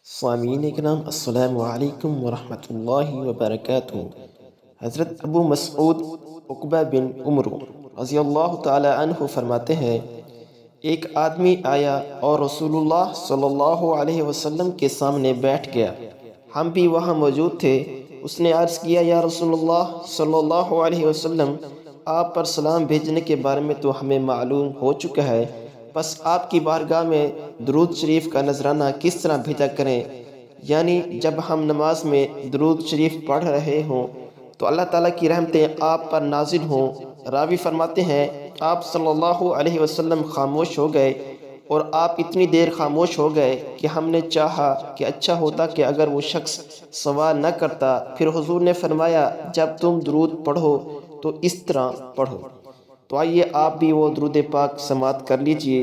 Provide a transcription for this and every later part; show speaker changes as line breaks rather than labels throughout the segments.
سامعین کرام السلام علیکم ورحمۃ اللہ وبرکاتہ۔ حضرت ابو مسعود عقبہ بن عمر رضی اللہ تعالی عنہ فرماتے ہیں، ایک آدمی آیا اور رسول اللہ صلی اللہ علیہ وسلم کے سامنے بیٹھ گیا۔ ہم بھی وہاں موجود تھے۔ اس نے عرض کیا، یا رسول اللہ صلی اللہ علیہ وسلم، آپ پر سلام بھیجنے کے بارے میں تو ہمیں معلوم ہو چکا ہے، بس آپ کی بارگاہ میں درود شریف کا نذرانہ کس طرح بھیجا کریں؟ یعنی جب ہم نماز میں درود شریف پڑھ رہے ہوں تو اللہ تعالیٰ کی رحمتیں آپ پر نازل ہوں۔ راوی فرماتے ہیں، آپ صلی اللہ علیہ وسلم خاموش ہو گئے، اور آپ اتنی دیر خاموش ہو گئے کہ ہم نے چاہا کہ اچھا ہوتا کہ اگر وہ شخص سوال نہ کرتا۔ پھر حضور نے فرمایا، جب تم درود پڑھو تو اس طرح پڑھو۔ تو آئیے آپ بھی وہ درود پاک سماعت کر لیجئے۔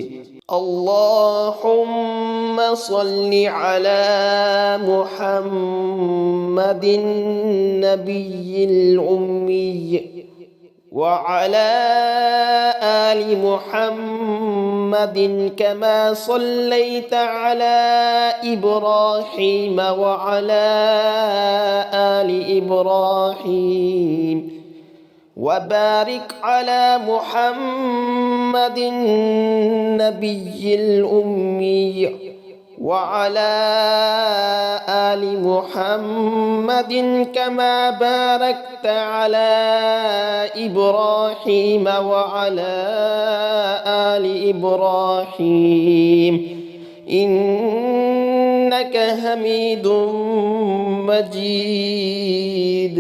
اللہم صلی علی محمد النبی الامی وعلى آل محمد كما صليت على إبراهيم وعلى آل إبراهيم وبارك على محمد النبي الأمي وعلى آل محمد كما باركت على إبراهيم وعلى آل إبراهيم إنك حميد مجيد۔